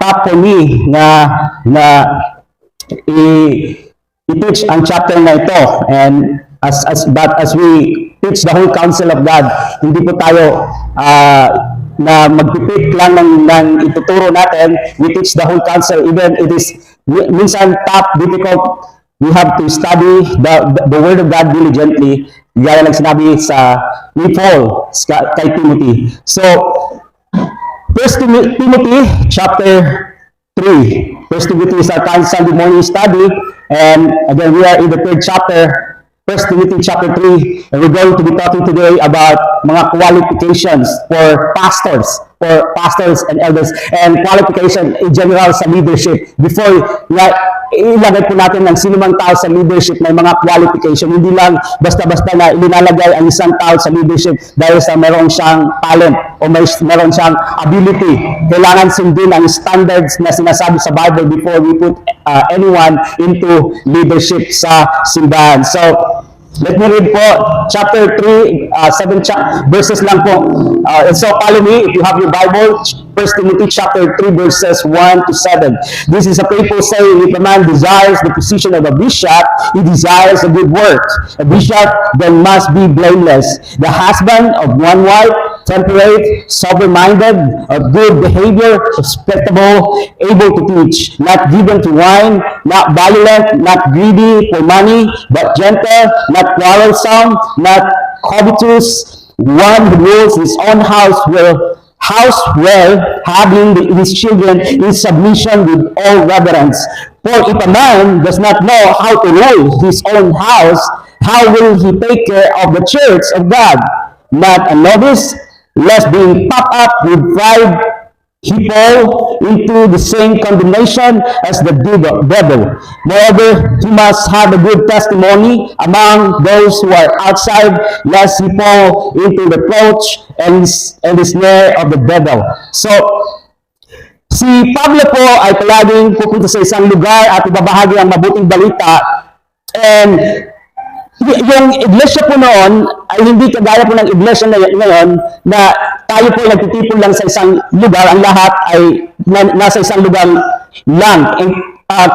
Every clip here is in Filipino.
top for me na i-teach ang chapter na ito. And but as we teach the whole counsel of God, hindi po tayo na magpipik lang ng ituturo natin. We teach the whole counsel, even it is minsan tough, difficult. We have to study the Word of God diligently, gaya lang sinabi ni Paul kay Timothy. So, 1 Timothy chapter 3. 1 Timothy is our Sunday morning study, and again, we are in the 3rd chapter, 1 Timothy chapter 3, and we're going to be talking today about mga qualifications for pastors and elders, and qualification in general sa leadership. Before ilagay po natin ng sino mang tao sa leadership, may mga qualification. Hindi lang basta-basta na ilinalagay ang isang tao sa leadership dahil sa meron siyang talent o meron siyang ability. Kailangan sundin ang standards na sinasabi sa Bible before we put anyone into leadership sa simbahan. So, let me read po chapter 3, 7 verses lang po. And so follow me if you have your Bible. 1 Timothy chapter 3 verses 1 to 7. This is a faithful saying, if a man desires the position of a bishop, he desires a good work. A bishop then must be blameless, the husband of one wife, temperate, sober-minded, of good behavior, respectable, able to teach, not given to wine, not violent, not greedy for money, but gentle, not quarrelsome, not covetous, one who rules his own house well, having his children in submission with all reverence. For if a man does not know how to rule his own house, how will he take care of the church of God? Not a novice, lest being puffed up with pride, he fall into the same condemnation as the devil. Moreover, he must have a good testimony among those who are outside, lest he fall into the approach and the snare of the devil. So, si Pablo po ay palaging pupunta sa isang lugar at ibabahagi ang mabuting balita. And yung iglesia po noon ay hindi kagaya po ng iglesia ngayon na tayo po nagtitipon lang sa isang lugar, ang lahat ay nasa isang lugar lang. And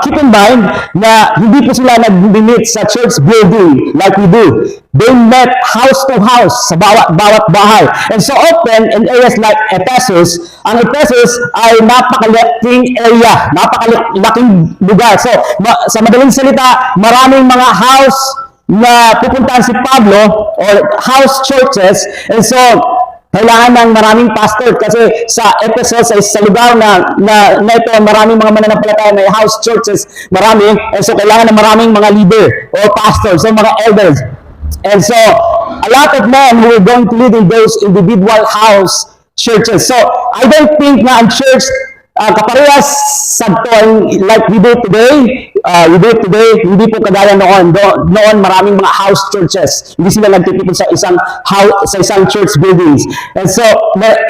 keep in mind na hindi po sila nag-meet sa church building like we do. They met house to house sa bawat bahay. And so often in areas like Ephesus, ang Ephesus ay napakalaking area, napakalaking lugar. So sa madaling salita, maraming mga house na pupuntahan si Pablo or house churches, and so kailangan ng maraming pastor kasi sa Ephesus ay sa lugar na ito maraming mga mananampalataya, may house churches, marami, and so kailangan ng maraming mga leader or pastors o mga elders. And so a lot of men who are going to lead in those individual house churches. So I don't think na ang church kaparehas sa like we do today, hindi po kagaya noon. Noon maraming mga house churches. Hindi sila nagtitipon sa isang church buildings. And so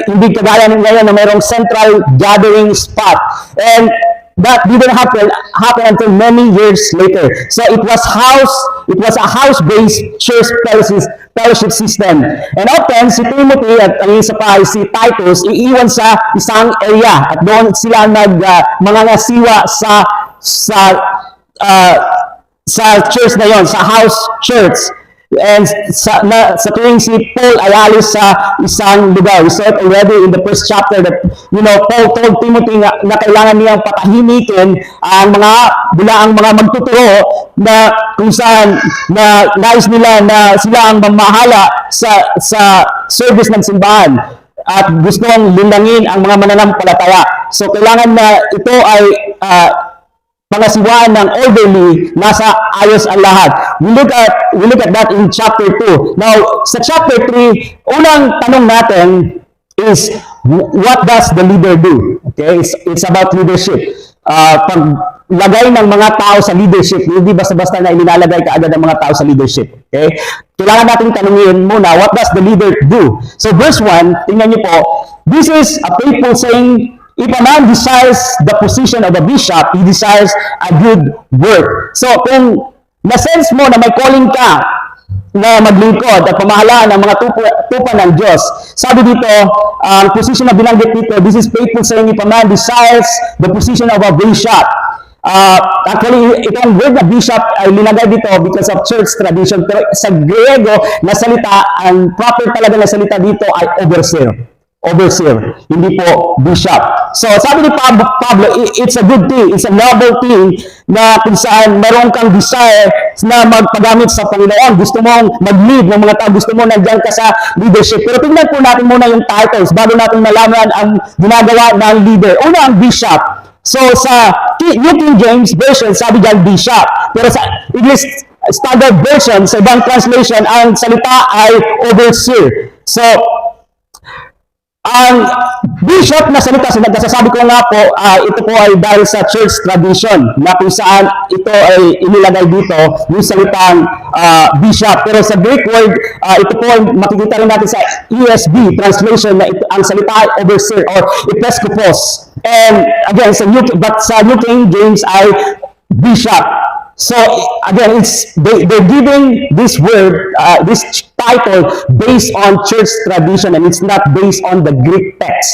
hindi kagaya ngayon na mayroong central gathering spot. And that didn't happen until many years later. So it was a house-based church fellowship system. And often, si Timothy at ang isa pa si Titus, iiwan sa isang area at doon sila mangangasiwa sa church na yon, sa house church. And sa tuwing si Paul ay alis sa isang lugar. We said already in the first chapter that, Paul told Timothy na kailangan niyang patahimikin ang mga magtuturo na kung saan na nais nila na sila ang mamahala sa service ng simbahan at gustong linangin ang mga mananampalataya. So kailangan na ito ay pangasiwaan ng orderly, nasa ayos ang lahat. We look at that in chapter 2. Now, sa chapter 3, unang tanong natin is, what does the leader do? Okay, it's about leadership. Paglagay ng mga tao sa leadership, hindi basta-basta na ininalagay kaagad ng mga tao sa leadership. Okay? Kailangan natin tanungin muna, what does the leader do? So verse 1, tingnan niyo po, this is a faithful saying, if a man desires the position of a bishop, he desires a good work. So, kung na-sense mo na may calling ka na maglingkod at pamahalaan ng mga tupa ng Diyos. Sabi dito, ang position na binanggit dito, this is faithful saying, if a man desires the position of a bishop. Actually, itong word na bishop ay linagay dito because of church tradition. Pero sa Griego na salita, ang proper talaga na salita dito ay overseer. Overseer, hindi po bishop. So, sabi ni Pablo, it's a good thing, it's a noble thing na kung saan meron kang desire na magpagamit sa Panginoon. Gusto mong mag-lead ng mga tao, gusto mo nandiyan ka sa leadership. Pero tingnan po natin muna yung titles bago natin malaman ang ginagawa ng leader. Una, ang bishop. So, sa New King James Version, sabi dyan bishop. Pero sa English Standard Version, sa ibang translation, ang salita ay overseer. So, ang bishop na salita, nasasabi ko nga po, ito po ay dahil sa church tradition na kung saan ito ay inilagay dito, yung salitang bishop. Pero sa Greek word, ito po ay makikita rin natin sa ESV translation na ito, ang salita ay overseer or episkopos. And again, sa New King James ay bishop. So again, they're giving this word, this title based on church tradition, and it's not based on the Greek text.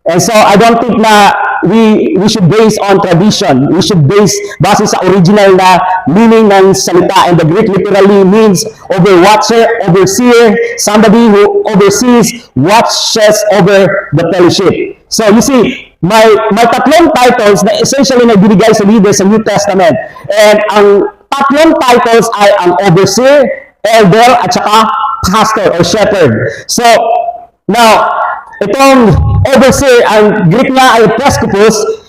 And so I don't think na we should base on tradition. We should base sa original na meaning ng salita. And the Greek literally means overwatcher, overseer, somebody who oversees, watches over the fellowship. So you see, may tatlong titles na essentially na binigay sa leader sa New Testament. And ang tatlong titles ay ang overseer, elder, at saka pastor or shepherd. So, now, itong overseer, ang Greek nga ay episkopos,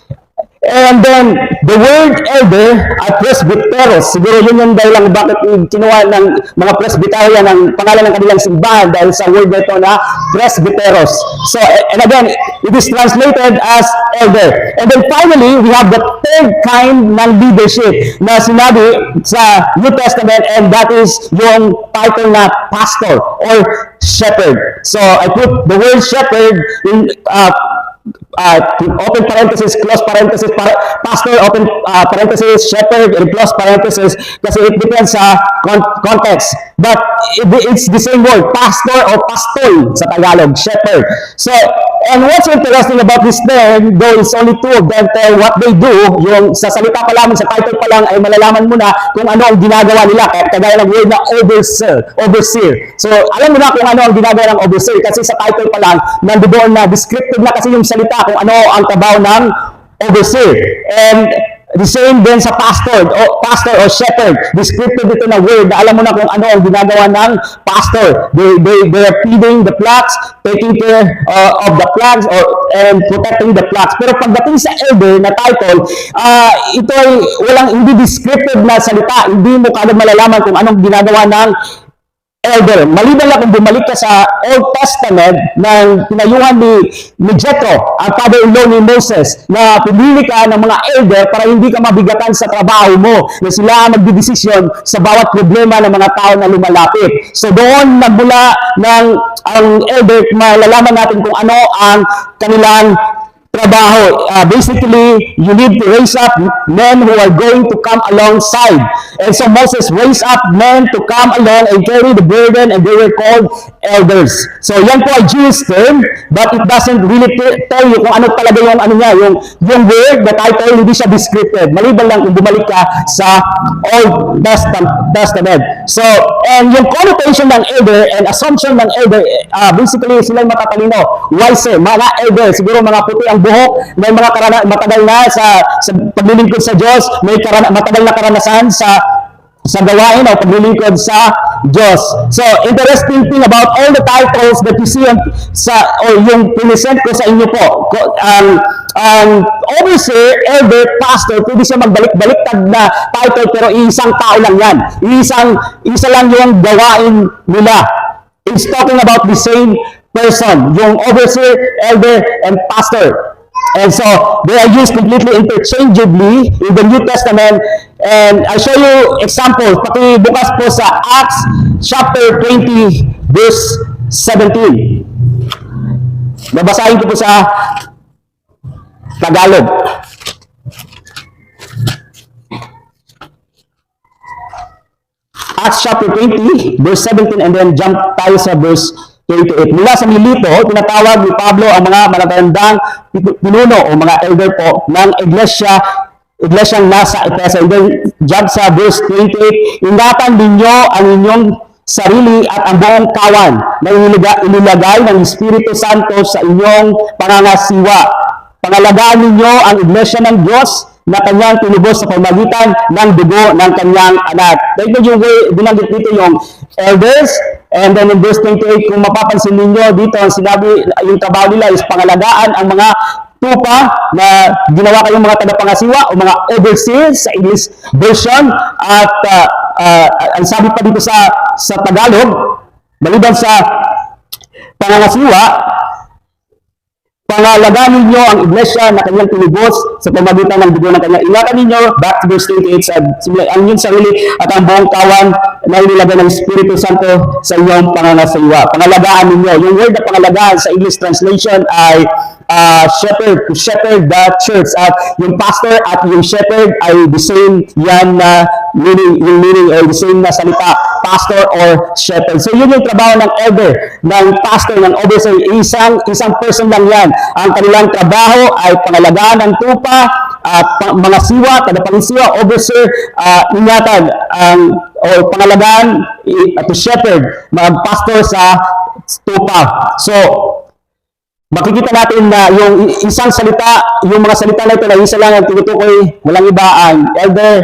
and then the word elder ay presbyteros. Siguro yun yung dahilan bakit kinuha ng mga presbyterian ang pangalan ng kanilang simbahan dahil sa word nito na presbyteros. So, and again, it is translated as elder. And then finally, we have the third kind ng leadership na sinabi sa New Testament, and that is yung title na pastor or shepherd. So, I put the word shepherd in open parenthesis, close parenthesis, pastor, open parenthesis, shepherd, and close parenthesis, kasi it depends sa context. But it's the same word, pastor or pastol sa Tagalog, shepherd. So, and what's interesting about this term, though it's only two of them tell what they do, yung sa salita pa lang, sa title pa lang, ay malalaman mo na kung ano ang ginagawa nila, kagaya ng word na overseer. So, alam mo na kung ano ang ginagawa ng overseer, kasi sa title pa lang, nandoon na descriptive na kasi yung salita kung ano ang trabaho ng overseer. And the same din sa pastor or shepherd. Descriptive dito na word na alam mo na kung ano ang ginagawa ng pastor. They are feeding the flocks, taking care of the flocks and protecting the flocks. Pero pagdating sa elder na title, ito ay hindi descriptive na salita. Hindi mo kagad malalaman kung anong ginagawa ng elder. Maliban lang kung bumalik ka sa Old Testament ng pinayuhan ni Jethro, ang father-in-law ni Moses, na pumili ka ng mga elder para hindi ka mabigatan sa trabaho mo, na sila ang magdidesisyon sa bawat problema ng mga tao na lumalapit. So doon nagmula ng ang elder, malalaman natin kung ano ang kanilang trabaho. Basically, you need to raise up men who are going to come alongside. And so Moses raised up men to come along and carry the burden, and they were called elders. So yan po ay Jewish term, but it doesn't really tell you kung ano talaga yung word, the title, hindi siya descriptive. Maliban lang kung bumalik ka sa Old Testament. So, and yung connotation ng elder and assumption ng elder, basically sila matatalino, wise, mga elder, siguro mga puti ang buhok, may mga matagal na sa paglilingkod sa Diyos, may matagal na karanasan sa gawain o paglilingkod sa Diyos. So, interesting thing about all the titles that you see yung pinisent ko sa inyo po, overseer, elder, pastor, pwede siya magbalik-baliktad na title, pero isang tao lang yan. Isa lang yung gawain nila. It's talking about the same person, yung overseer, elder, and pastor. And so, they are used completely interchangeably in the New Testament. And I'll show you examples. Pakibukas po sa Acts chapter 20, verse 17. Babasahin ko po sa Tagalog. Acts chapter 20, verse 17, and then jump tayo sa verse 28. Mula sa Milito, tinatawag ni Pablo ang mga matatandang pinuno o mga elder po ng iglesyang nasa Efeso. And then jump sa verse 28, ingatan ninyo ang inyong sarili at ang buong kawan na inilagay ng Espiritu Santo sa inyong pangangasiwa. Pangalagaan ninyo ang iglesia ng Diyos na kanyang tinubos sa pamagitan ng dugo ng kanyang anak. Dahil yung binanggit dito yung elders, and then in verse 28, kung mapapansin ninyo dito, ang sinabi, yung trabaho nila is pangalagaan ang mga tupa na ginawa kayong mga tagapangasiwa o mga overseers sa English version. At ang sabi pa dito sa Tagalog, maliban sa pangangasiwa, pangalagaan ninyo ang iglesia na kanyang tinubos sa pamagitan ng dugo ng kanyang. Ingatan ninyo, back to verse 28, sa ang inyong sarili at ang buong kawan na inilagay ng Espiritu Santo sa inyong pangangasiwa. Pangalagaan ninyo. Yung word na pangalagaan sa English translation ay shepherd, to shepherd the church. At yung pastor at yung shepherd ay the same yan na meaning or the same na salita, pastor or shepherd. So yun yung trabaho ng elder, ng pastor, ng overseer. Isang person lang yan. Ang kanilang trabaho ay pangalagaan ng tupa, mga siwa, tagapangisiwa, overseer, ingatan o pangalagaan to shepherd, mag-pastor sa tupa. So, makikita natin na yung isang salita, yung mga salita na ito na isa lang ang tinutukoy, walang iba ang elder,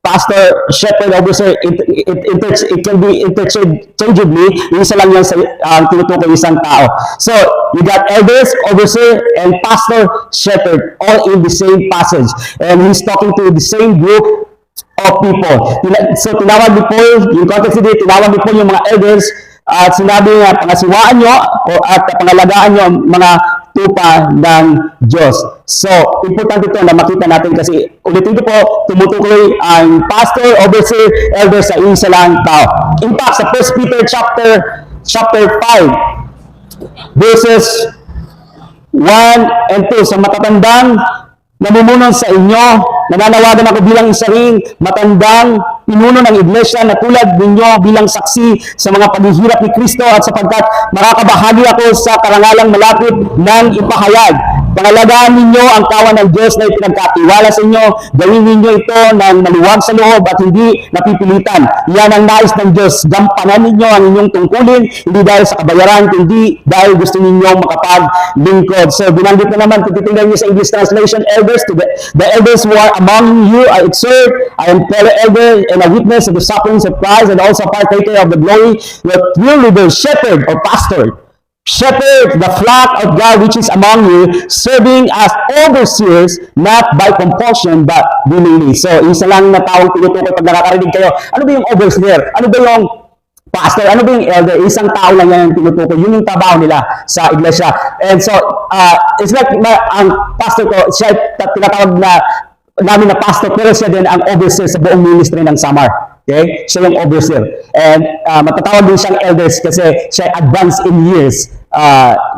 pastor, shepherd, overseer. It can be interchangeably, isa lang yan ang tinutukoy isang tao. So, you got elders, overseer, and pastor, shepherd, all in the same passage. And he's talking to the same group of people. So, tinawag ni Paul, yung context dito, tinawag ni Paul yung mga elders, at sinabi nga, pangasiwaan nyo at pangalagaan nyo ang mga tupa ng Diyos. So, importante ito na makita natin kasi ulitin ko po, tumutukoy ang pastor, overseer, elder sa isa lang tao. In fact, sa 1 Peter chapter 5, verses 1 and 2, sa matatandang namumuno sa inyo, nananawagan ako bilang isa ring matandang pinuno ng iglesia na tulad ninyo bilang saksi sa mga paghihirap ni Kristo at sapagkat makakabahagi ako sa karangalang malapit ng ipahayag. Pangalagaan ninyo ang kawan ng Diyos na ipinagkatiwala sa inyo. Gawin ninyo ito ng maluwag sa loob at hindi napipilitan. Yan ang nais ng Diyos. Gampanan ninyo ang inyong tungkulin, hindi dahil sa kabayaran, kundi dahil gusto ninyong makapaglingkod. So, binanggit na naman, kung titingnan niyo sa English translation, elders, to the elders who are among you, I exhort, I am fellow elder and a witness of the sufferings of Christ and also partaker of the glory, that will leader, shepherd or pastor. Shepherd the flock of God which is among you, serving as overseers, not by compulsion, but willingly. So, isa lang na taong tinutukoy pag nakakarinig kayo. Ano ba yung overseer? Ano ba yung pastor? Ano ba yung elder? Isang tao lang yan yung tinutukoy. Yun yung trabaho nila sa iglesia. And so, it's like ang pastor ko, siya tinatawag namin na pastor, pero siya din ang overseer sa buong ministry ng Samar. Okay? Siya yung overseer. And matatawag din siyang elders kasi siya advanced in years.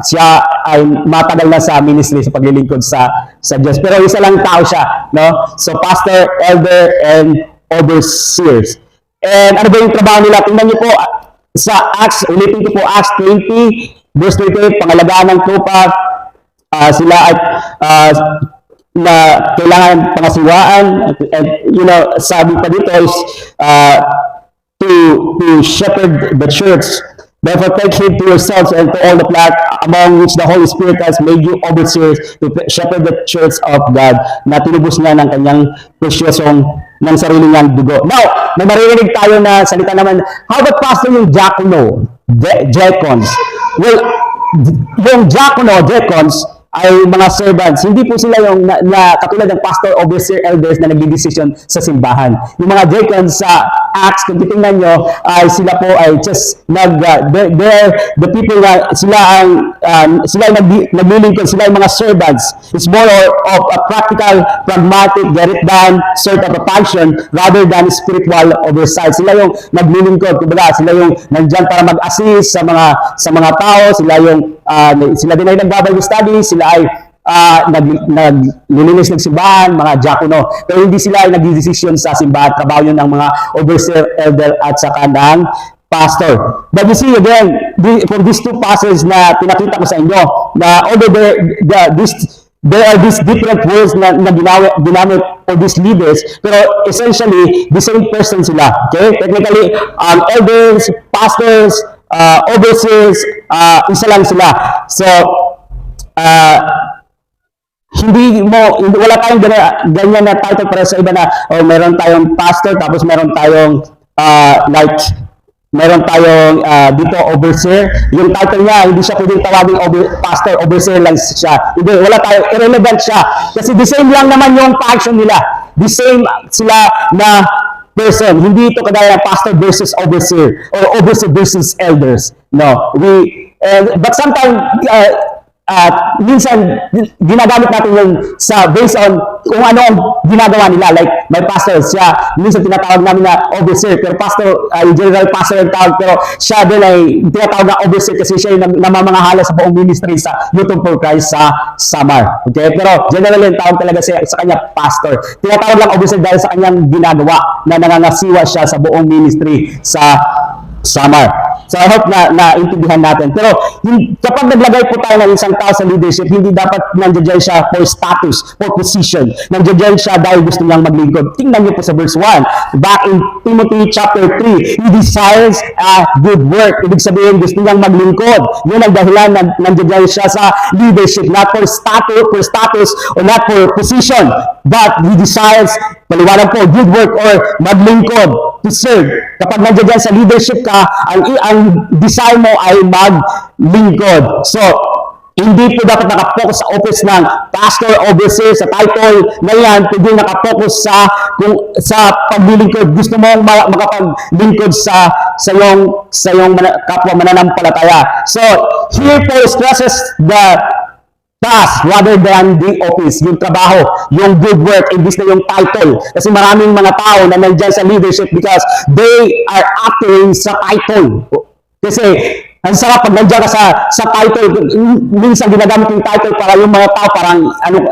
Siya ay matagal na sa ministry, sa paglilingkod sa Diyos. Pero isa lang tao siya. No? So, pastor, elder, and overseers. And ano ba yung trabaho nila? Tingnan niyo po sa Acts, ulitin ko po, Acts 20, verse 28, pangalagaan ng tupa. Sila ay na kailangan pangasiwaan, and sabi pa dito is to shepherd the church. Therefore take heed to yourselves and to all the flock among which the Holy Spirit has made you overseers to shepherd the church of God, na tinubos niya ng kanyang presyosong ng sarili niyang dugo. Now, may maririnig tayo na salita naman, how about pastor yung diacono, diacons? Well, yung diacono, diacons, ay mga servants. Hindi po sila yung katulad ng pastor, overseer, elders na nagdidesisyon sa simbahan. Yung mga deacons sa Acts, kung titingnan nyo, ay sila po ay just they're the people na sila ay naglilingkod, sila ay mga servants. It's more of a practical, pragmatic, get it done, sort of a function rather than spiritual oversight. Sila yung naglilingkod, kumbaga sila yung nandyan para mag-assist sa mga tao, sila din ay nag-Bible study, sila ay naglilinis ng simbahan, mga diakono. Pero hindi sila nagdidesisyon sa simbahan. Trabaho yun ng mga overseer, elder, at saka ng pastor. But you see again, for these two pastors na pinakita ko sa inyo, na although there are these different words na ginamit for these leaders, pero essentially, the same person sila. Okay? Technically, elders, pastors, overseers, isa lang sila. So, wala tayong ganyan na title para sa iba na, meron tayong pastor, tapos meron tayong, meron tayong dito overseer. Yung title niya, hindi siya pwedeng tawagin pastor, overseer lang siya. Hindi, wala tayo, irrelevant siya. Kasi the same lang naman yung function nila. The same sila na person. Hindi ito kagaya pastor versus overseer or overseer versus elders. No, but sometimes minsan ginagamit natin yun sa based on kung ano ang ginagawa nila. Like may pastor siya, minsan tinatawag namin na overseer, pero pastor, general pastor ang tawag, pero siya din ay tinatawag na overseer kasi siya yung namamahala sa buong ministry sa YouTube for Christ sa Samar. Okay, pero generally ang tawag talaga sa kanya pastor. Tinatawag lang overseer dahil sa kanyang ginagawa na nangangasiwa siya sa buong ministry sa Samar. So I hope na naintindihan natin. Pero kapag naglagay po tayo ng isang tao sa leadership, hindi dapat nandiyan siya for status, for position. Nandiyan siya dahil gusto niyang maglingkod. Tingnan niyo po sa verse 1. Back in Timothy chapter 3, he desires a good work. Ibig sabihin, gusto niyang maglingkod. Yun ang dahilan na nandiyan siya sa leadership. Not for status or not for position. But he desires, paliwanag po, good work or maglingkod, to serve. Kapag nandiyan sa leadership ka, ang desire mo ay maglingkod. So, hindi po dapat nakapokus sa office ng pastor, overseer, sa title na yan, kundi nakapokus sa paglilingkod. Gusto mo makapaglingkod sa iyong kapwa mananampalataya. So, here Paul stresses the task rather than the office, yung trabaho, yung good work, imbis na yung title. Kasi maraming mga tao na nandiyan sa leadership because they are acting sa title. Kasi ang sarap pag nandiyan ka sa title, minsan ginagamit yung title para yung mga tao, parang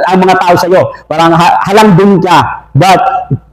ang mga tao sa iyo, parang halang dun ka. But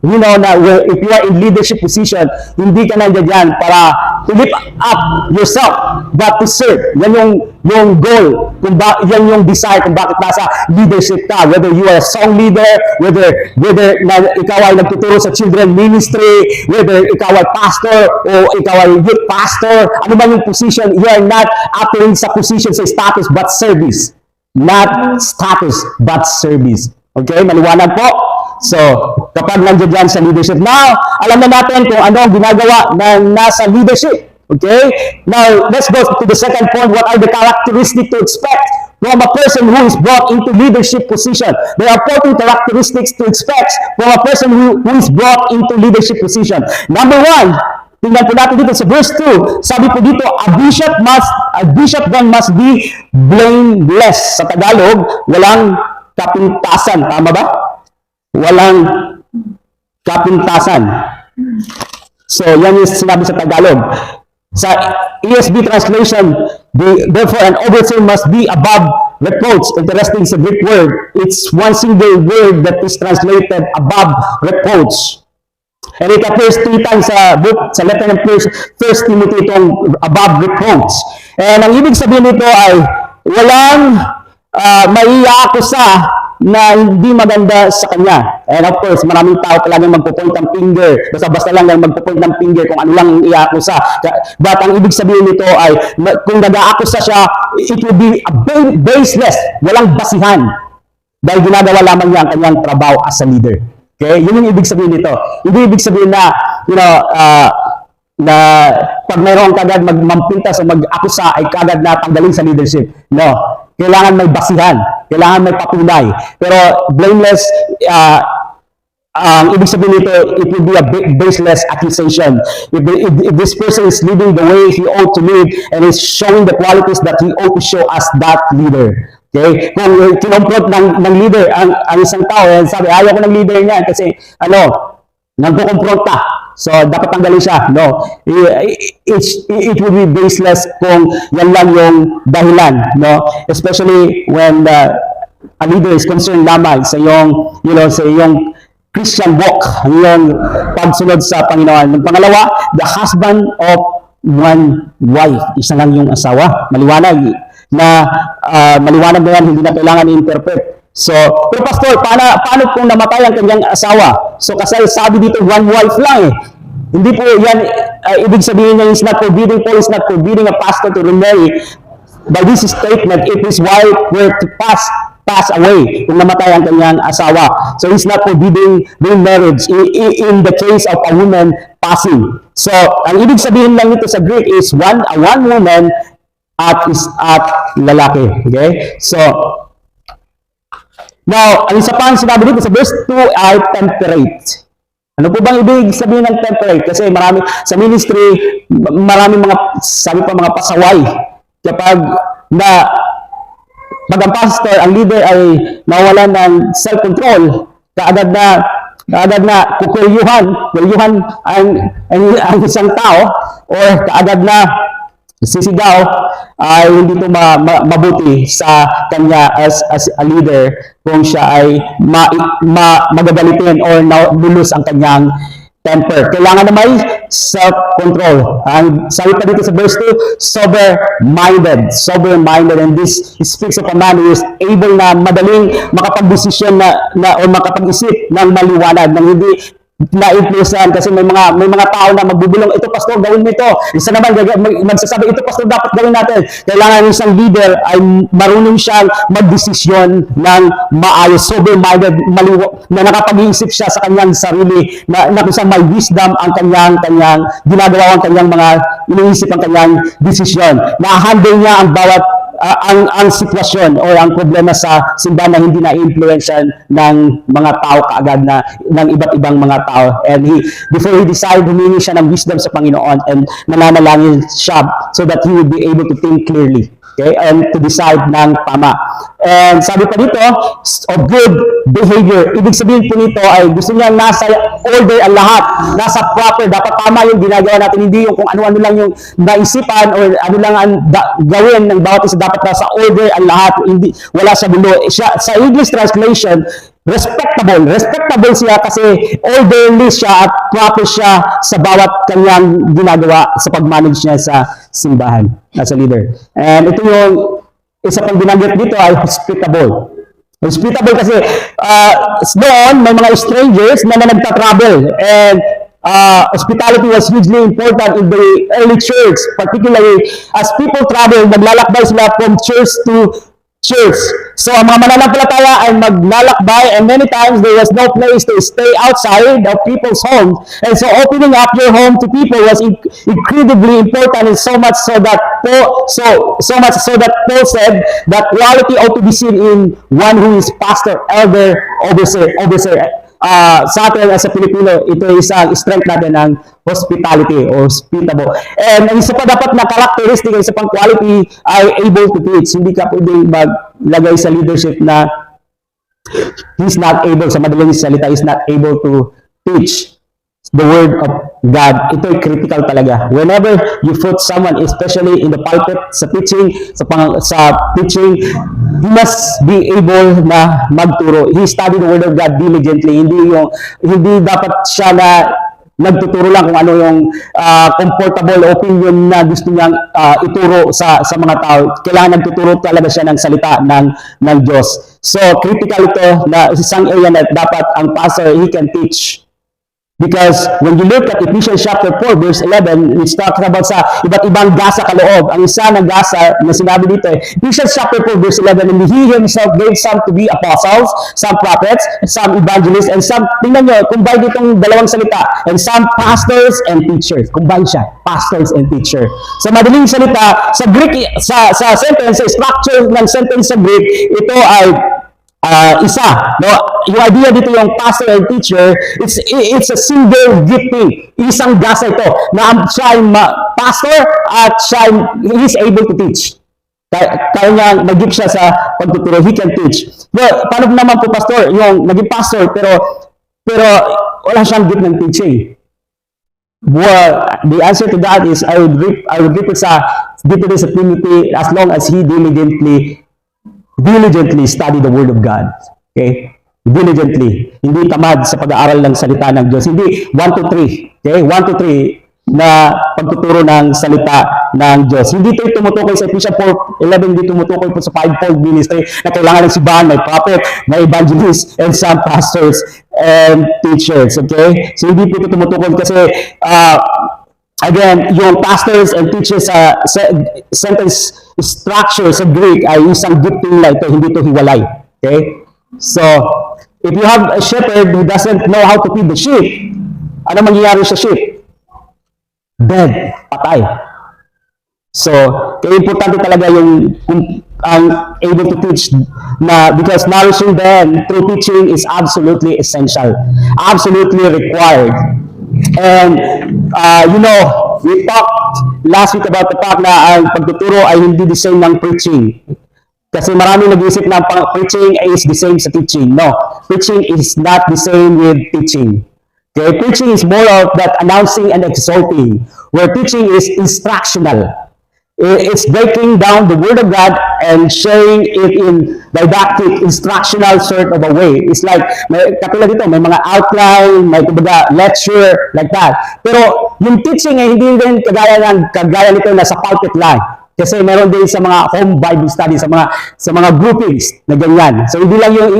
you know na if you are in leadership position, hindi ka nandiyan para to lift up yourself, but to serve. Yan yung goal, yan yung desire kung bakit nasa leadership ka. Whether you are a song leader, whether na ikaw ay nagtuturo sa children ministry, whether ikaw ay pastor o ikaw ay youth pastor, ano man yung position, you are not acting sa position sa status but service. Not status but service. Okay, maliwanag po. So, kapag nandiyan sa leadership, now, alam na natin kung ano ang ginagawa ng nasa leadership. Okay? Now, let's go to the second point. What are the characteristics to expect from a person who is brought into leadership position? There are 14 characteristics to expect from a person who is brought into leadership position. Number 1, tingnan po natin dito sa verse 2. Sabi po dito, a bishop then must be blameless. Sa Tagalog, walang kapintasan. Tama ba? Walang kapintasan. So, yan yung sinabi sa Tagalog. Sa ESV translation, therefore an overseer must be above reproach. Interesting sa Greek word. It's one single word that is translated above reproach. And it appears 3 times sa letter ng 1 Timothy itong above reproach. And ang ibig sabihin nito ay walang maiaakusa na hindi maganda sa kanya. And of course, maraming tao talagang magpo-point ng finger. Basta-basta lang magpo-point ng finger kung ano lang yung i-akusa. But ang ibig sabihin nito ay, kung nag-aakusa siya, it will be baseless. Walang basihan. Dahil ginagawa lamang niya ang kanyang trabaho as a leader. Okay? Yun yung ibig sabihin nito. Hindi ibig sabihin na, na pag mayroong kagad magmampintas o mag-akusa ay kagad na tanggalin sa leadership. No. Kailangan may basihan. Kailangan may patunay. Pero blameless, ibig sabihin nito, it will be a baseless accusation. If this person is living the way he ought to live and is showing the qualities that he ought to show as that leader. Okay? Kung kinonfront ng leader ang isang tao, sabi, ayaw ko ng leader niya kasi, nagkukumpronta. So, dapat tanggalin siya. No. It will be baseless kung yan lang yung dahilan. No. Especially when a leader is concerned lamang sa iyong, sa iyong Christian walk, ang iyong pagsunod sa Panginoon. Ang pangalawa, the husband of one wife. Isa lang yung asawa. Maliwanag na yan, hindi na kailangan i-interpret. So, pero pastor, paano kung namatay ang kanyang asawa? So, kasi sabi dito, one wife lang eh. Hindi po yan, ibig sabihin niya, Paul is not forbidding a pastor to remarry. By this statement, if his wife were to pass away, kung namatay ang kanyang asawa. So, he's not forbidding marriage in the case of a woman passing. So, ang ibig sabihin lang nito sa Greek is a one woman at lalaki. Okay? So, now, ang isa pang sinabi dito sa verse 2 ay temperate. Ano po bang ibig sabihin ng temperate? Kasi marami sa ministry, marami sabi pa mga pasaway. Kapag pag ang pastor, ang leader ay nawalan ng self-control, kaagad na kukuryuhan ang isang tao, or kaagad na sisigaw, ay hindi ito mabuti sa kanya as a leader kung siya ay magagalitin or lulus ang kanyang temper. Kailangan na may self-control. Ang sabi pa dito sa verse 2, sober-minded, and this speaks of a man who is able na madaling makapag-desisyon o makapag-isip ng maliwanag, ng hindi na-influencean, kasi may mga tao na magbubulong, ito pastor, gawin mo ito. Isa naman magsasabi, ito pastor, dapat gawin natin. Kailangan ng isang leader ay marunong siyang magdesisyon ng maayos, sober-minded, na nakapag-iisip siya sa kanyang sarili, na kung may wisdom ang kanyang ginagawa, ang kanyang mga iniisip, ang kanyang desisyon. Na-handle niya ang bawat ang sitwasyon o ang problema sa simbahan na hindi na-influensyan ng mga tao kaagad ng iba't ibang mga tao. And before he decide, humingi siya ng wisdom sa Panginoon and nananalangin siya so that he would be able to think clearly. Okay? And to decide ng tama. And sabi pa dito, of good behavior. Ibig sabihin po nito ay gusto niya nasa order ang lahat. Nasa proper. Dapat tama yung ginagawa natin. Hindi yung kung ano-ano lang yung naisipan or ano lang ang gawin ng bawat isa. Dapat nasa order ang lahat. Hindi, wala sa gulo. Sa English translation, respectable siya kasi orderly siya at proper siya sa bawat kanyang ginagawa sa pag-manage niya sa simbahan as a leader. And ito yung isa pang binanggit dito ay hospitable. Hospitable kasi noon may mga strangers na nagta-travel, and hospitality was hugely important in the early church, particularly as people travel, naglalakbay sila from church to church. So, ang mga mananampalataya ay maglalakbay, and many times there was no place to stay outside of people's homes. And so, opening up your home to people was incredibly important, and so much so that Paul said that quality ought to be seen in one who is pastor, elder, overseer. Sa atin as a Pilipino, ito ay isang strength natin ng hospitality or hospitable. And ang isa pa dapat na characteristic, ang isa pang quality ay able to teach. Hindi ka pwedeng maglagay sa leadership na he's not able, sa madaling salita, he's not able to teach the word of God. Ito ay critical talaga. Whenever you put someone, especially in the pulpit, sa teaching, he must be able na magturo. He studied the word of God diligently. Hindi dapat siya na nagtuturo lang kung ano yung comfortable opinion na gusto niyang ituro sa mga tao. Kailangan nagtuturo talaga siya ng salita ng Diyos. So, critical ito na isang area na dapat ang pastor, he can teach. Because when you look at Ephesians chapter 4 verse 11, it's talking about sa iba't ibang gasa kaloob. Ang isa ng gasa na sinabi dito, Ephesians chapter 4 verse 11, and he himself gave some to be apostles, some prophets, some evangelists, and some, tingnan nyo, combine itong dalawang salita, and some pastors and teachers. Combine siya, pastors and teacher. Sa madaling salita, sa Greek, sa sentence, sa structure ng sentence sa Greek, ito ay isa, no? Yung idea dito yung pastor and teacher, it's a single gifting. Isang gasa ito na siya ay pastor at he's able to teach. Kaya niya nag-gift siya sa pagtuturo, he can teach. But paano naman po pastor, yung naging pastor pero wala siyang gift ng teaching? Well, the answer to that is I would repeat sa dito sa Timothy, as long as he diligently diligently study the Word of God. Okay? Diligently. Hindi tamad sa pag-aaral ng salita ng Diyos. Hindi 1 to 3. Okay? 1 to 3 na pagtuturo ng salita ng Diyos. Hindi ito tumutukoy sa Ephesians 4:11, hindi tumutukoy po sa fivefold ministry na kailangan ng simbahan, may prophet, may evangelist, and some pastors and teachers. Okay? So hindi po ito tumutukoy kasi again, yung pastors and teachers sa sentence structure sa Greek ay isang gifting na ito, hindi ito hiwalay. Okay? So, if you have a shepherd who doesn't know how to feed the sheep, ano mangyayari sa sheep? Dead, patay. So, kaya importante talaga yung ang able to teach na because nourishing them through teaching is absolutely essential, absolutely required. And we talked last week about the fact na ang pagtuturo ay hindi the same ng preaching. Kasi maraming nag-iisip na preaching is the same sa teaching. No, preaching is not the same with teaching. Okay, preaching is more of that announcing and exhorting, where teaching is instructional. It's breaking down the Word of God and sharing it in didactic, instructional sort of a way. It's like, katulad dito, may mga outline, may kumbaga lecture, like that. Pero yung teaching ay hindi rin kagaya nito na sa pulpit lang. Kasi meron din sa mga home Bible study, sa mga groupings na ganyan. So hindi lang yung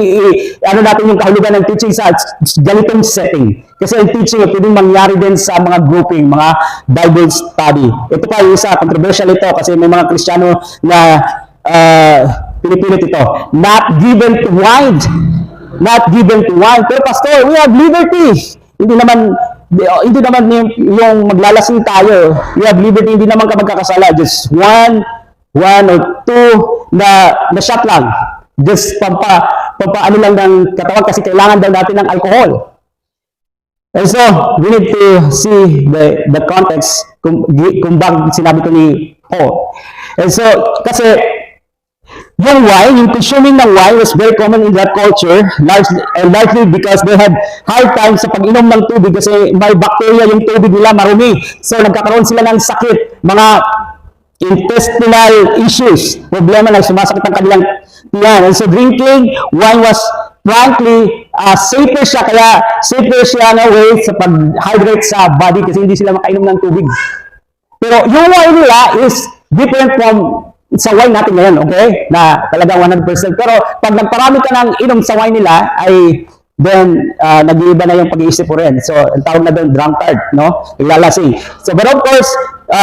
natin yung kahulugan ng teaching sa ganitong setting. Kasi ang teaching ay pwedeng mangyari din sa mga grouping, mga Bible study. Ito pa yung isa, controversial ito kasi may mga Kristiyano na pinipilit ito. Not given to wine. Not given to wine. Pero pastor, we have liberty. Hindi naman yung maglalasing tayo. We have liberty, hindi naman ka magkakasala. Just one or two na shot lang. Just ano lang ng katawan kasi kailangan daw natin ng alcohol. And so, we need to see the context kung bakit sinabi ko ni Paul. And so, kasi yung wine, yung consuming ng wine was very common in that culture, largely because they had hard time sa pag-inom ng tubig kasi may bacteria yung tubig nila, marumi. So, nagkakaroon sila ng sakit, mga intestinal issues, problema na sumasakit ang kanilang tiyan. And so, drinking wine was frankly safer siya, kaya safer siya na way sa pag-hydrate sa body kasi hindi sila makainom ng tubig. Pero yung wine nila is different from sa wine natin ngayon, okay? Na talaga 100%. Pero pag nagparami ka ng inom sa wine nila, ay then nag-iiba na yung pag-iisip mo rin. So, ang tawag na doon, drunkard, no? Naglalasing. So, but of course,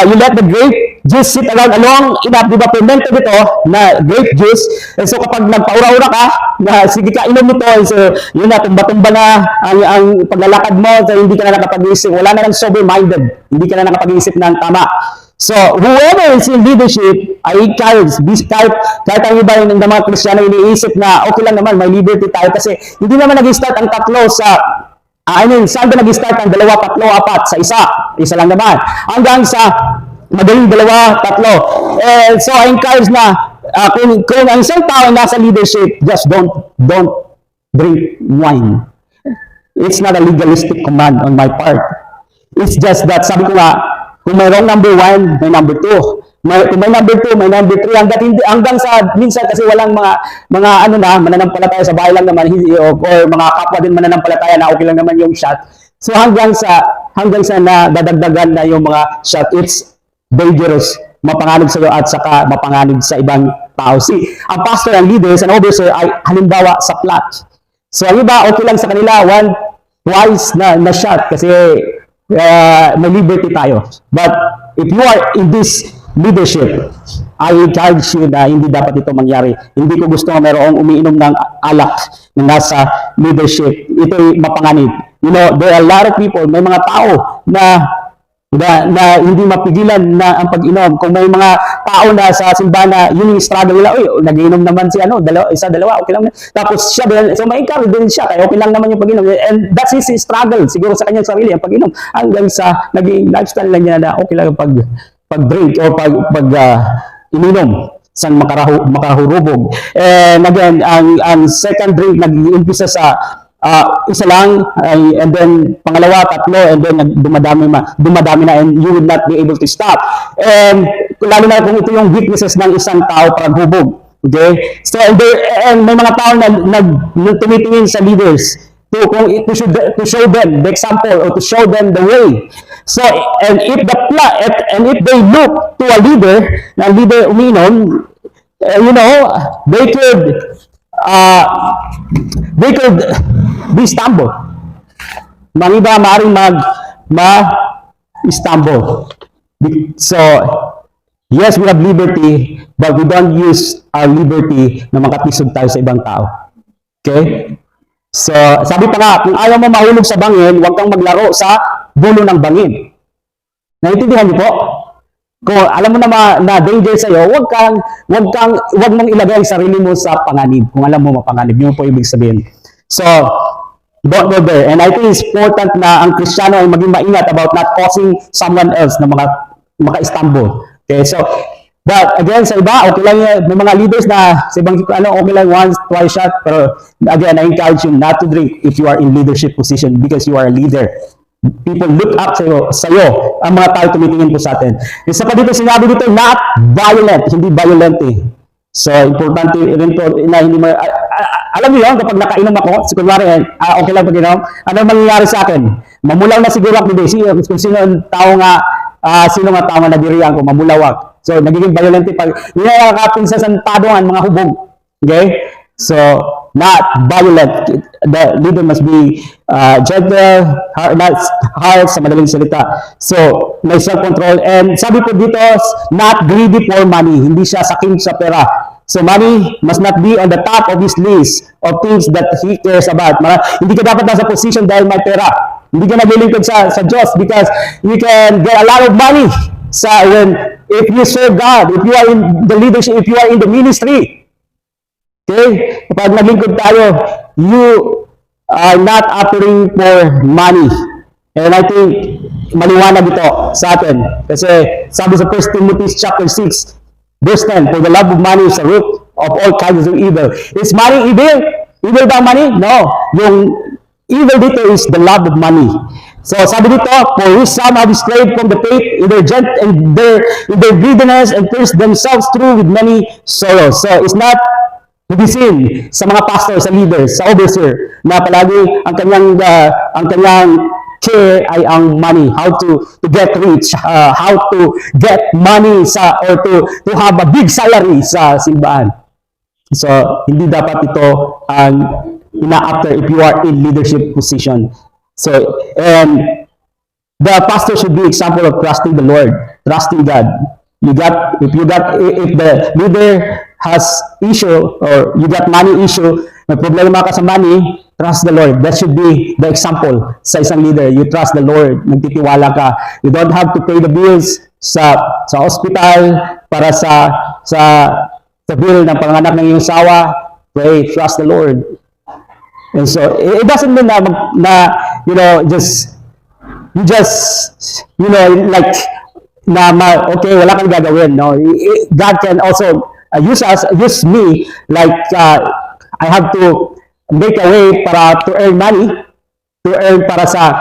you let the grape juice sit around enough, di ba, fermented ito na grape juice. And so, kapag nagpaura-ura ka, na sige ka, inom nito, so, yun na, tumba-tumba na ang paglalakad mo, so hindi ka na nakapag-iisip. Wala na lang sober-minded. Hindi ka na nakapag-iisip ng tama. So, whoever is in leadership, I encourage, kahit ang iba ng mga Kristiyano iniisip na okay lang naman, may liberty tayo kasi hindi naman nag-start ang tatlo sa, saan ba nag-start ang 2, 3, 4 sa isa lang naman, hanggang sa madaling 2, 3. So, I encourage na, kung ang isang tao nasa leadership, just don't drink wine. It's not a legalistic command on my part. It's just that, sabi ko nga, kung mayroong number 1, may number 2. Kung may number 2, may number 3. Hanggang sa, minsan kasi walang mga mananampalataya sa bahay lang naman, or mga kapwa din mananampalataya na okay lang naman yung shot. So hanggang sa nadadagdagan na yung mga shot, it's dangerous. Mapanganib sa iyo at saka mapanganib sa ibang tao. See, ang pastor and leaders and overseer ay halimbawa sa plot. So ang iba, okay lang sa kanila, 1, twice na shot kasi may liberty tayo. But if you are in this leadership, I encourage you na hindi dapat ito mangyari. Hindi ko gusto na mayroong umiinom ng alak na nasa leadership. Ito'y mapanganib. You know, there are a lot of people, may mga tao na hindi mapigilan na ang pag-inom. Kung may mga tao na sa simbahan na yun yung struggle nila, nag-inom naman si dalawa, okay lang. Tapos siya, so ma-encourage din siya, kaya okay lang naman yung pag-inom. And that's his struggle, siguro sa kanyang sarili, ang pag-inom. Hanggang sa naging lifestyle lang niya na okay lang pag-drink o ininom sa makahurubog. And again, ang second drink nag-iimpisa sa isa lang, and then pangalawa, 3, and then dumadami na, and you will not be able to stop. And lalo na kung ito yung weaknesses ng isang tao, paghubog. Okay? So, and may mga tao na tumitingin sa leaders to show them the example or to show them the way. So, and if if they look to a leader, na leader uminom, they could be stumble. Mga iba maaaring stumble. So, yes, we have liberty, but we don't use our liberty na makatisod tayo sa ibang tao. Okay? So, sabi pa nga, kung ayaw mo mahulog sa bangin, huwag kang maglaro sa dulo ng bangin. Naintindihan niyo po? Kung alam mo na danger sa iyo, wag mong ilagay ang sarili mo sa panganib. Kung alam mo mapanganib, yun po ibig sabihin. So, don't go there. And I think it's important na ang Kristiyano ay maging maingat about not causing someone else na maka-stumble. Okay, so, but again, sa iba, okay lang yun. May mga leaders na sa ibang, okay lang once, twice shot. Pero again, I encourage you not to drink if you are in leadership position because you are a leader. People look up sa iyo. Ang mga tao tumitingin po sa atin. Isa pa dito, sinabi dito, not violent. Hindi violent eh. So, importante rin po na hindi mo, alam niyo yun, kapag nakainom ako, kunwari, okay lang pag inom, ano mangyayari sa akin? Mamulaw na siguro ako today. Kung sino ang tao nga, sino nga tao na nabiriyan ko, mamulawak. So, nagiging violent pag nakakapin sa santadongan, mga hubog. Okay? So, not violent. The leader must be gentle, not hard sa madaling salita. So, may self-control. And sabi po dito, not greedy for money. Hindi siya saking sa pera. So, money must not be on the top of his list of things that he cares about. Hindi ka dapat nasa position dahil may pera. Hindi ka naglilingkod sa Diyos because you can get a lot of money if you serve God, if you are in the leadership, if you are in the ministry. Okay? Kapag naglingkod tayo, you are not offering for money. And I think maliwanag ito sa atin. Kasi sabi sa 1 Timothy chapter 6, verse 10, for the love of money is the root of all kinds of evil. Is money evil? Evil ba money? No. Yung evil dito is the love of money. So sabi dito, for which some have strayed from the faith in their greediness and pierced themselves through with many sorrows. So it's not to be seen sa mga pastors, sa leaders, sa overseer, na palagi ang kanyang care ay ang money, how to get rich, how to get money or to have a big salary sa simbahan. So, hindi dapat ito ang ina-after if you are in leadership position. So, and the pastor should be example of trusting the Lord, trusting God. If the leader has issue or you got money issue, may problema ka sa money, trust the Lord. That should be the example sa isang leader. You trust the Lord, nagtitiwala ka. You don't have to pay the bills sa hospital para sa bill ng panganak ng iyong asawa. Pray, trust the Lord. And so it doesn't mean okay, wala kang gagawin, no? God can also use me like I have to make a way to earn money, to earn para sa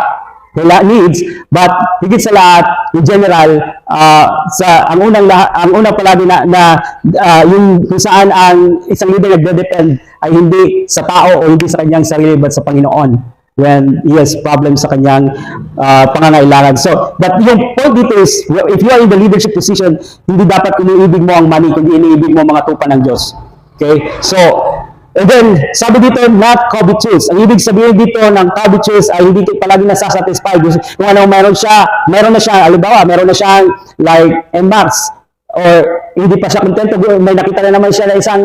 needs, but higit sa lahat, in general, ang unang palagi na yung kung saan ang isang leader nagde-depend ay hindi sa tao o hindi sa kanyang sarili but sa Panginoon when he has problems sa kanyang pangangailangan. So, but yung point dito is, if you are in the leadership position, hindi dapat iniibig mo ang money, kundi iniibig mo mga tupa ng Diyos. Okay? So, and then, sabi dito, not covetous. Ang ibig sabihin dito ng covetous ay hindi palagi nasasatisfied. Kung ano meron na siya, halimbawa, meron na siyang like NMAX, or hindi pa siya kontento, may nakita na naman siya na isang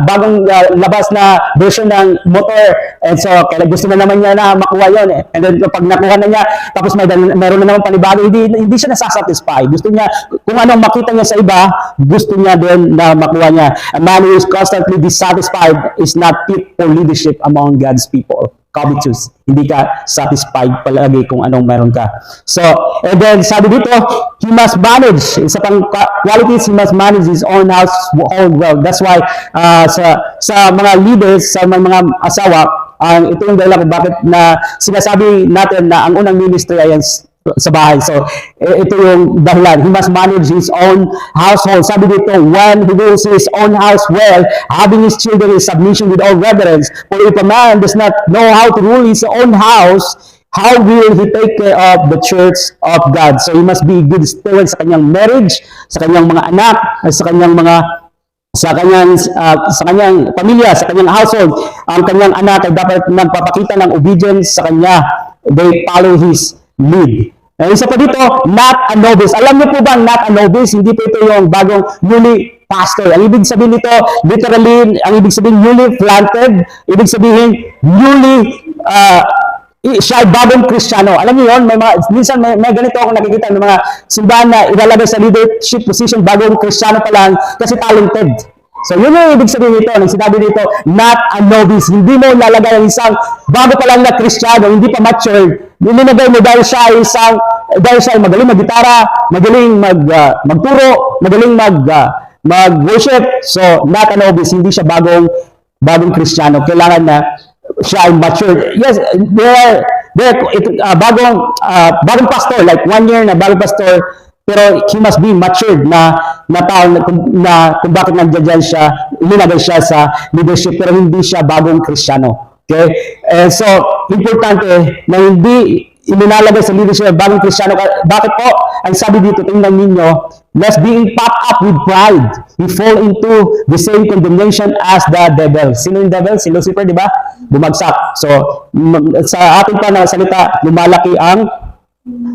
bagong labas na version ng motor, and so kaya gusto na naman niya na makuha yon, and then pag nakuha na niya, tapos meron na naman panibago, hindi siya nasasatisfy. Gusto niya, kung anong makita niya sa iba, gusto niya din na makuha niya. A man who is constantly dissatisfied is not fit for leadership among God's people. Covetous. Hindi ka satisfied palagi kung anong meron ka. So, and then sabi dito, he must manage. Isa pang qualities, he must manage his own house, own well. That's why sa mga leaders, sa mga asawa, ito yung dahilan kung bakit na sinasabi natin na ang unang ministry ay sa bahay. So, ito yung dahilan. He must manage his own household. Sabi dito, when he rules his own house well, having his children in submission with all reverence. For if a man does not know how to rule his own house, how will he take care of the church of God? So, he must be good steward sa kanyang marriage, sa kanyang mga anak, sa kanyang pamilya, sa kanyang household. Ang kanyang anak ay dapat nagpapakita ng obedience sa kanya. They follow his lead. Isa pa dito, not a novice. Alam niyo po ba, not a novice, hindi po ito yung bagong newly pastor. Ang ibig sabihin nito, literally, ang ibig sabihin newly planted, ibig sabihin newly siya ay bagong Kristiyano. Alam niyo yun, minsan may ganito ako nakikita ng mga simbahan na ilalagay sa leadership position, bagong Kristiyano pa lang kasi talented. So yun yung ibig sabihin nito, nang sinabi dito, not a novice. Hindi mo lalagay ang isang bago pa lang na Kristiyano, hindi pa mature. Nilinagay mo dahil siya ay magaling mag-gitara, magaling magturo, magaling mag-worship. So not a novice, hindi siya bagong Kristiyano. Kailangan na siya ay mature. Yes, bagong pastor, like 1 year na bagong pastor, pero he must be matured na tao na kung bakit nandiyan siya, linagay siya sa leadership, pero hindi siya bagong Kristiyano. Okay? So, importante na hindi ininalagay sa leadership bagong Kristiyano. Bakit po? Ang sabi dito, tingnan ninyo, lest being puffed up with pride, we fall into the same condemnation as the devil. Sino yung devil? Si Lucifer, di ba? Bumagsak. So, sa ating pa na salita, lumalaki ang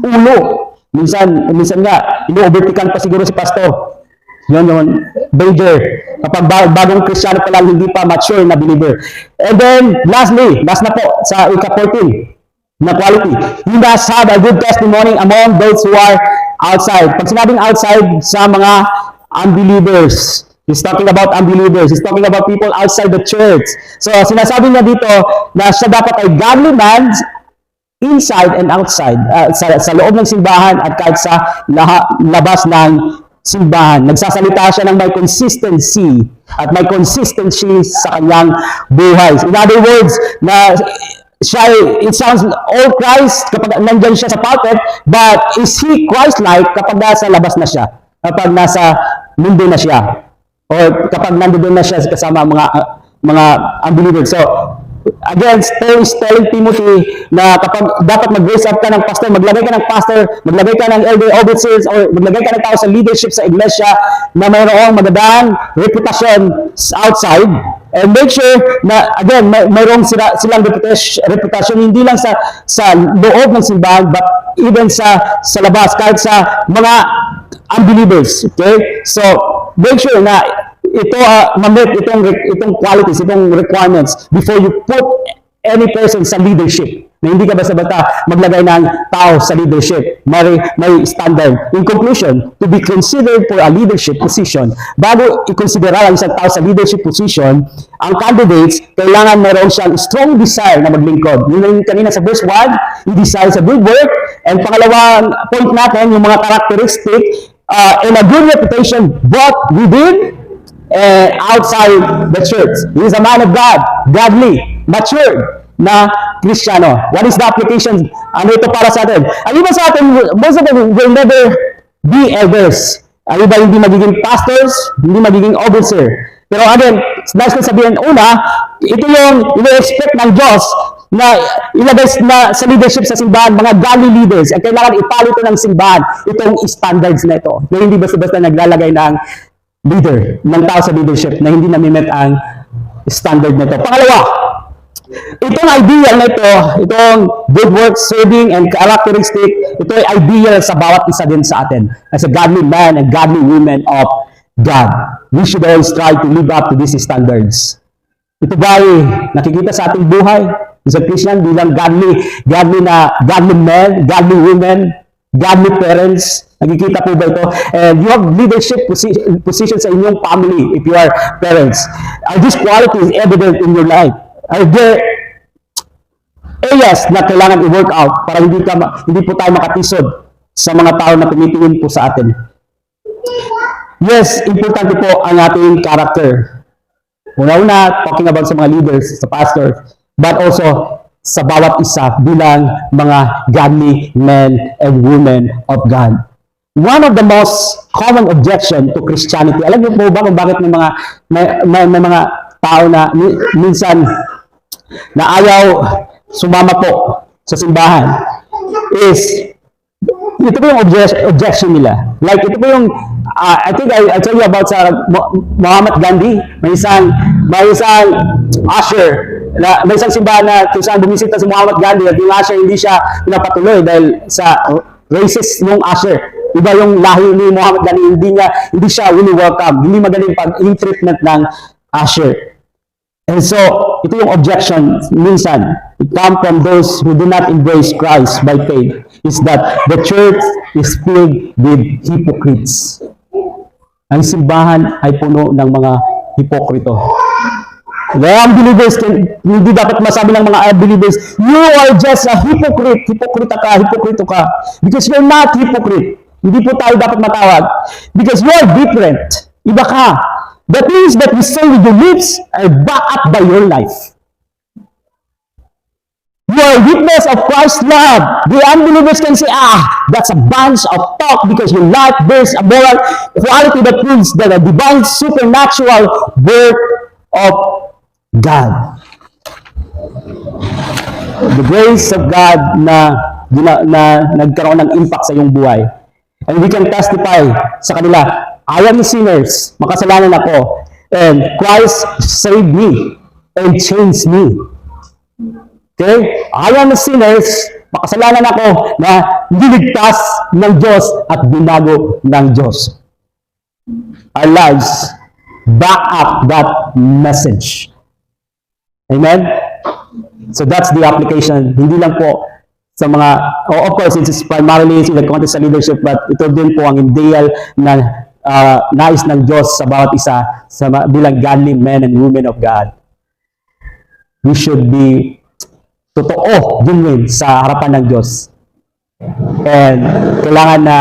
ulo. Minsan nga, ino-overtikan pa siguro si pastor. Yun, danger. Kapag bagong Kristiyano pa lang, hindi pa mature na believer. And then, last na po, sa ika-14, na quality. He must have a good testimony among those who are outside. Pag sinabing outside, sa mga unbelievers. He's talking about unbelievers. He's talking about people outside the church. So, sinasabi niya dito na siya dapat ay godly man inside and outside, sa loob ng simbahan at kahit sa labas ng simbahan. Nagsasalita siya ng may consistency at may consistency sa kanyang buhay. In other words, na it sounds all Christ kapag nandyan siya sa pulpit, but is he Christ-like kapag nasa labas na siya? Kapag nasa mundo na siya? Or kapag nandoon na siya kasama mga unbelievers? So, again, Paul is telling Timothy na kapag dapat mag-raise up ka ng pastor, maglagay ka ng pastor, maglagay ka ng elder officers, or maglagay ka ng tao sa leadership sa iglesia na mayroong magandang reputasyon outside, and make sure na, again, mayroong silang reputasyon hindi lang sa loob ng simbahan, but even sa labas, kahit sa mga unbelievers. Okay? So, make sure na ito ma-meet itong qualities, itong requirements before you put any person sa leadership. Na hindi ka basta-basta maglagay ng tao sa leadership. May standard. In conclusion, to be considered for a leadership position, bago i-considera ang isang tao sa leadership position, ang candidates, kailangan mayroon siyang strong desire na maglingkod. Yun yung kanina sa verse 1, he desires a good work. And pangalawang point natin, yung mga characteristic and a good reputation both within outside the church. He is a man of God, godly, matured na Kristiyano. What is the application? Ano ito para sa atin? Ang iba sa atin, most of them will never be elders. Ang iba hindi magiging pastors, hindi magiging officer. Pero again, nice kong sabihin, una, ito yung ina-expect ng Diyos na ilagay na sa leadership sa simbahan, mga godly leaders. At kailangan ipalo ito ng simbahan, itong standards na ito. Na hindi basta-basta naglalagay ng leader, ng tao sa leadership na hindi nami-met ang standard na ito. Pangalawa, itong ideal na ito, itong good work, serving, and characteristic, ito ay ideal sa bawat isa din sa atin. As a godly man and godly woman of God, we should always try to live up to these standards. Ito ba ay nakikita sa ating buhay? As a Christian, bilang godly men, godly women, godly parents, nakikita po ba ito? And you have leadership position sa inyong family if you are parents. Are these qualities evident in your life? Are there areas na kailangan i-work out para hindi po tayo makatisod sa mga tao na tumitingin po sa atin? Yes, importante po ang ating character. Una-una, talking about sa mga leaders, sa pastors, but also sa bawat isa bilang mga godly men and women of God. One of the most common objection to Christianity, alam niyo po ba kung bakit may mga tao na minsan na ayaw sumama po sa simbahan is ito po yung objection nila. Like, ito po yung, I think I tell you about sa Muhammad Gandhi. May isang usher, may isang simbahan na kung saan bumisita si Muhammad Gandhi at yung usher hindi siya pinapatuloy dahil sa racist yung usher. Iba yung lahi ni Muhammad Gandhi, hindi siya really welcome. Hindi magaling pag-treatment ng usher. And so, ito yung objection minsan. It comes from those who do not embrace Christ by faith. Is that the church is filled with hypocrites. Ang simbahan ay puno ng mga hipokrito. The unbelievers, hindi dapat masabi ng mga unbelievers, you are just a hypocrite. Hipokrito ka. Because you're not hypocrite. Hindi po tayo dapat matawag. Because you are different. Iba ka. The things that you say with your lips are backed up by your life. You are a witness of Christ's love. The unbelievers can say, that's a bunch of talk because your life bears a moral quality that proves that a divine supernatural work of God. The grace of God na nagkaroon ng impact sa iyong buhay. And we can testify sa kanila, I am sinners, makasalanan ako, and Christ saved me and changed me. Okay? I am sinners, makasalanan ako na niligtas ng Diyos at binago ng Diyos. Our lives back up that message. Amen? So that's the application. Hindi lang po sa mga, of course, it is primarily in the context of leadership, but ito din po ang ideal na nais ng Diyos sa bawat isa bilang godly men and women of God. We should be totoo, genuine sa harapan ng Diyos. And kailangan na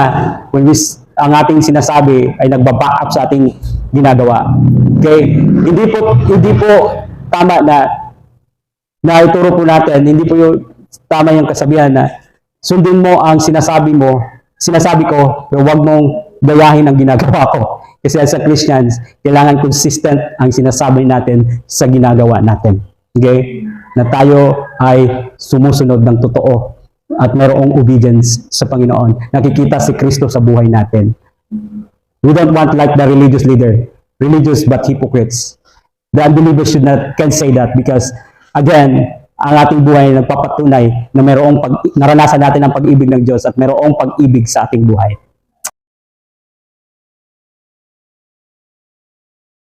ang ating sinasabi ay nagbaback up sa ating ginagawa. Okay? Hindi po tama na ituro po natin, hindi po yung tama yung kasabihan na sundin mo ang sinasabi ko, pero huwag mong gayahin ang ginagawa ko. Kasi as a Christians, kailangan consistent ang sinasabi natin sa ginagawa natin. Okay? Na tayo ay sumusunod ng totoo at mayroong obedience sa Panginoon. Nakikita si Kristo sa buhay natin. We don't want like the religious leader. Religious but hypocrites. The unbelievers can say that because, again, ang ating buhay ay nagpapatunay na naranasan natin ang pag-ibig ng Diyos at mayroong pag-ibig sa ating buhay.